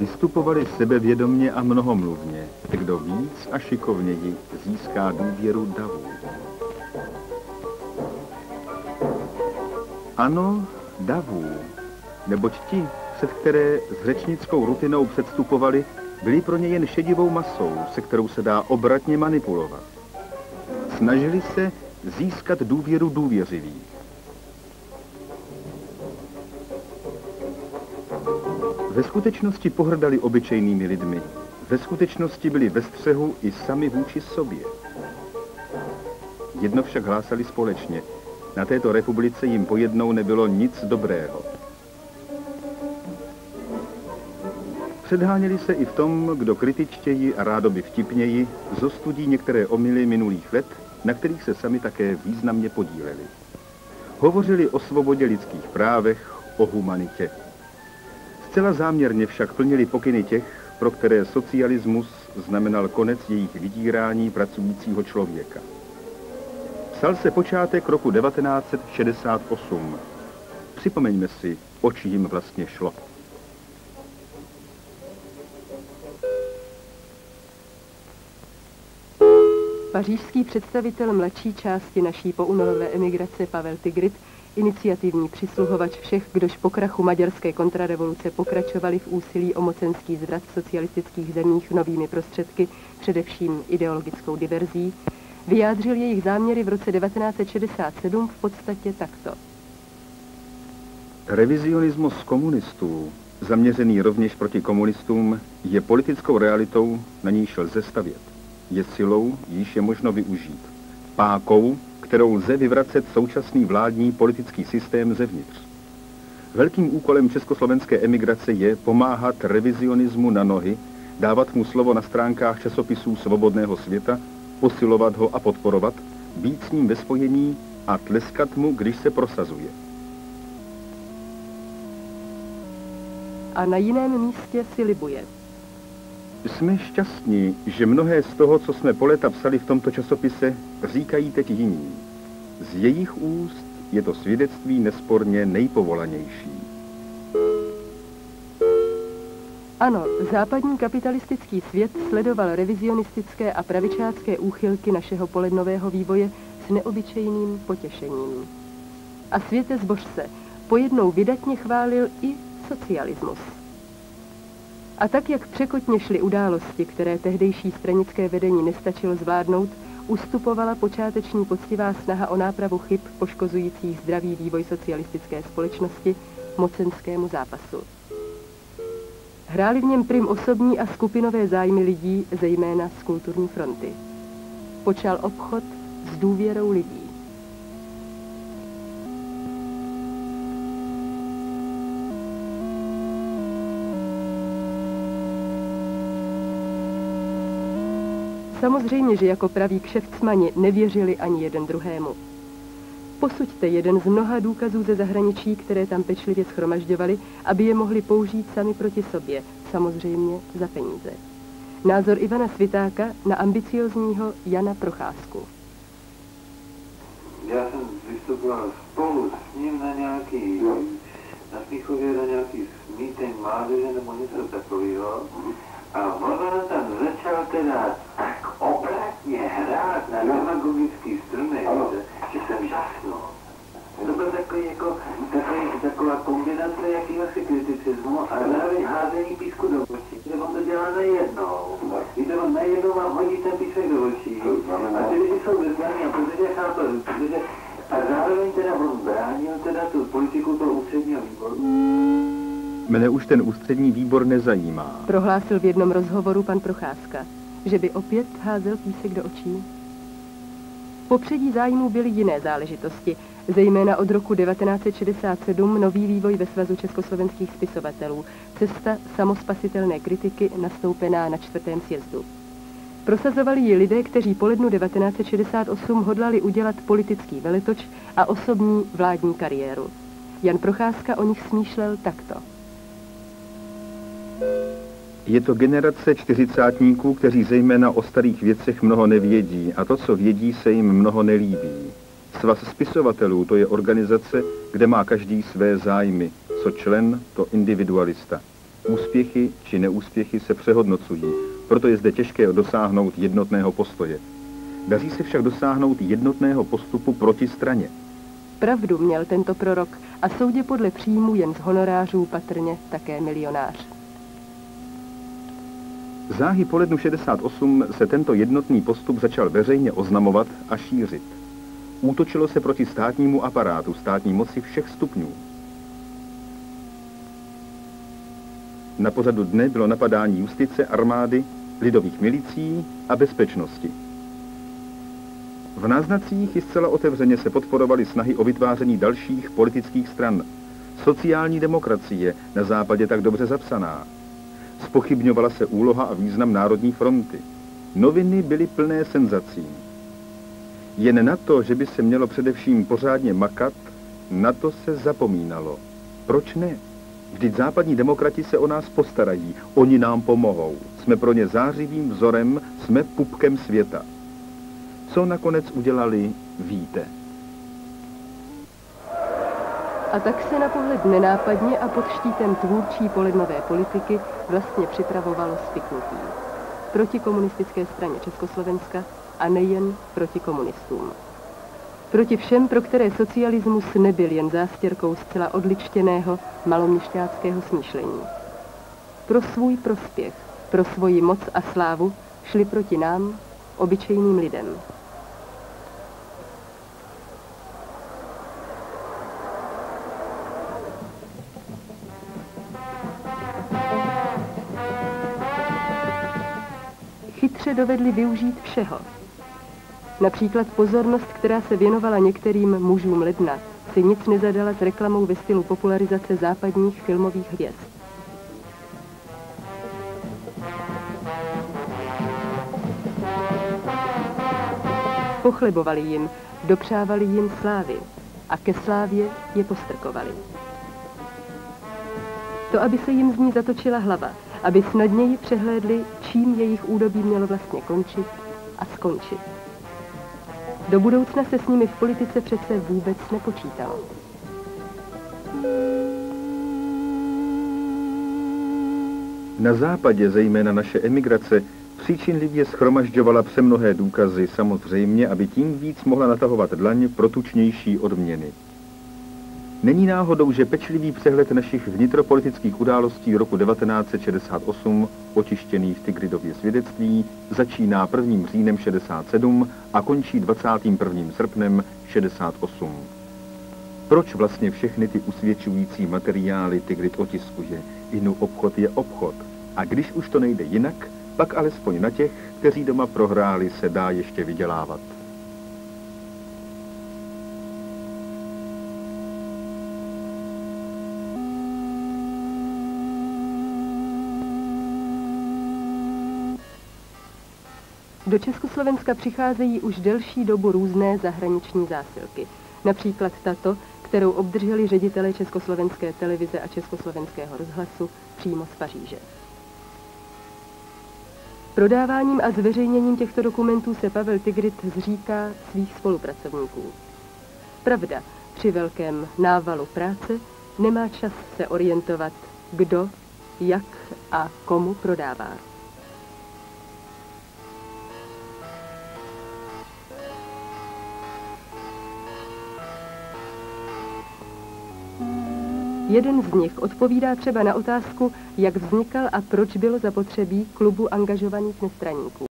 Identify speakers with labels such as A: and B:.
A: Vystupovali sebevědomně a mnohomluvně, kdo víc a šikovněji získá důvěru davů. Ano, davů, neboť ti, před které s řečnickou rutinou předstupovali, byli pro ně jen šedivou masou, se kterou se dá obratně manipulovat. Snažili se získat důvěru důvěřivých. Ve skutečnosti pohrdali obyčejnými lidmi. Ve skutečnosti byli ve střehu i sami vůči sobě. Jedno však hlásali společně. Na této republice jim pojednou nebylo nic dobrého. Předháněli se i v tom, kdo kritičtěji a rádoby vtipněji zostudí některé omyly minulých let, na kterých se sami také významně podíleli. Hovořili o svobodě lidských právech, o humanitě. Zcela záměrně však plnili pokyny těch, pro které socialismus znamenal konec jejich vydírání pracujícího člověka. Psal se počátek roku 1968. Připomeňme si, o čí jim vlastně šlo.
B: Pařížský představitel mladší části naší poúnorové emigrace Pavel Tigrit, iniciativní přisluhovač všech, kdož po krachu maďarské kontrarevoluce pokračovali v úsilí o mocenský zvrat v socialistických zemích novými prostředky, především ideologickou diverzí, vyjádřil jejich záměry v roce 1967 v podstatě takto.
A: Revizionismus komunistů, zaměřený rovněž proti komunistům, je politickou realitou, na níž lze stavět. Je silou, již je možno využít. Pákou, kterou lze vyvracet současný vládní politický systém zevnitř. Velkým úkolem československé emigrace je pomáhat revizionismu na nohy, dávat mu slovo na stránkách časopisů svobodného světa, posilovat ho a podporovat, být s ním ve spojení a tleskat mu, když se prosazuje.
B: A na jiném místě si libuje.
A: Jsme šťastní, že mnohé z toho, co jsme po léta psali v tomto časopise, říkají teď jiní. Z jejich úst je to svědectví nesporně nejpovolanější.
B: Ano, západní kapitalistický svět sledoval revizionistické a pravičácké úchylky našeho polednového vývoje s neobyčejným potěšením. A světe zboř se, pojednou vydatně chválil i socialismus. A tak, jak překotně šly události, které tehdejší stranické vedení nestačilo zvládnout, ustupovala počáteční poctivá snaha o nápravu chyb poškozujících zdravý vývoj socialistické společnosti mocenskému zápasu. Hráli v něm prim osobní a skupinové zájmy lidí, zejména z kulturní fronty. Počal obchod s důvěrou lidí. Samozřejmě, že jako praví kšeftsmani nevěřili ani jeden druhému. Posuďte jeden z mnoha důkazů ze zahraničí, které tam pečlivě shromažďovali, aby je mohli použít sami proti sobě, samozřejmě za peníze. Názor Ivana Svitáka na ambiciozního Jana Procházku.
C: Já jsem vystupoval spolu s ním na Smíchově na nějaký meeting mládeže nebo něco takového. A on tam začal teda tak obratně hrát na demagogický struny, že jsem žasnul. To byl taková kombinace jakýhosi kriticismu a zároveň házení písku do očí. Že on to dělá najednou. Víte, on najednou vám hodí ten písek do očí. A ty lidi jsou vyzvaní a protože chápal, a zároveň teda on bránil teda tu politiku toho ústředního výboru.
A: Mne už ten ústřední výbor nezajímá.
B: Prohlásil v jednom rozhovoru pan Procházka, že by opět házel písek do očí. V popředí zájmů byly jiné záležitosti, zejména od roku 1967 nový vývoj ve Svazu československých spisovatelů, cesta samospasitelné kritiky nastoupená na 4. sjezdu. Prosazovali ji lidé, kteří po lednu 1968 hodlali udělat politický veletoč a osobní vládní kariéru. Jan Procházka o nich smýšlel takto.
A: Je to generace čtyřicátníků, kteří zejména o starých věcech mnoho nevědí a to, co vědí, se jim mnoho nelíbí. Svaz spisovatelů, to je organizace, kde má každý své zájmy, co člen, to individualista. Úspěchy či neúspěchy se přehodnocují, proto je zde těžké dosáhnout jednotného postoje. Daří se však dosáhnout jednotného postupu proti straně.
B: Pravdu měl tento prorok a soudě podle příjmu jen z honorářů patrně také milionář.
A: Záhy po lednu 68 se tento jednotný postup začal veřejně oznamovat a šířit. Útočilo se proti státnímu aparátu, státní moci všech stupňů. Na pořadu dne bylo napadání justice, armády, lidových milicí a bezpečnosti. V náznacích i zcela otevřeně se podporovaly snahy o vytváření dalších politických stran. Sociální demokracie, na západě tak dobře zapsaná. Zpochybňovala se úloha a význam Národní fronty. Noviny byly plné senzací. Jen na to, že by se mělo především pořádně makat, na to se zapomínalo. Proč ne? Vždyť západní demokrati se o nás postarají, oni nám pomohou. Jsme pro ně zářivým vzorem, jsme pupkem světa. Co nakonec udělali, víte.
B: A tak se na pohled nenápadně a pod štítem tvůrčí polednové politiky vlastně připravovalo spiknutí. Proti komunistické straně Československa a nejen proti komunistům. Proti všem, pro které socialismus nebyl jen zástěrkou zcela odličtěného maloměšťáckého smýšlení. Pro svůj prospěch, pro svoji moc a slávu šli proti nám, obyčejným lidem. Chytře dovedli využít všeho. Například pozornost, která se věnovala některým mužům ledna, si nic nezadala s reklamou ve stylu popularizace západních filmových hvězd. Pochlebovali jim, dopřávali jim slávy a ke slávě je postrkovali. To, aby se jim z ní zatočila hlava, aby snadněji přehlédli, čím jejich údobí mělo vlastně končit a skončit. Do budoucna se s nimi v politice přece vůbec nepočítalo.
A: Na západě, zejména naše emigrace, příčinlivě shromažďovala přemnohé důkazy, samozřejmě, aby tím víc mohla natahovat dlaň pro tučnější odměny. Není náhodou, že pečlivý přehled našich vnitropolitických událostí roku 1968, očištěný v Tigridově svědectví, začíná 1. říjnem 67 a končí 21. srpnem 68. Proč vlastně všechny ty usvědčující materiály Tigrid otiskuje? Inu obchod je obchod. A když už to nejde jinak, pak alespoň na těch, kteří doma prohráli, se dá ještě vydělávat.
B: Do Československa přicházejí už delší dobu různé zahraniční zásilky. Například tato, kterou obdrželi ředitelé Československé televize a Československého rozhlasu přímo z Paříže. Prodáváním a zveřejněním těchto dokumentů se Pavel Tigrid zříká svých spolupracovníků. Pravda, při velkém návalu práce nemá čas se orientovat, kdo, jak a komu prodává. Jeden z nich odpovídá třeba na otázku, jak vznikal a proč bylo zapotřebí klubu angažovaných nestraníků.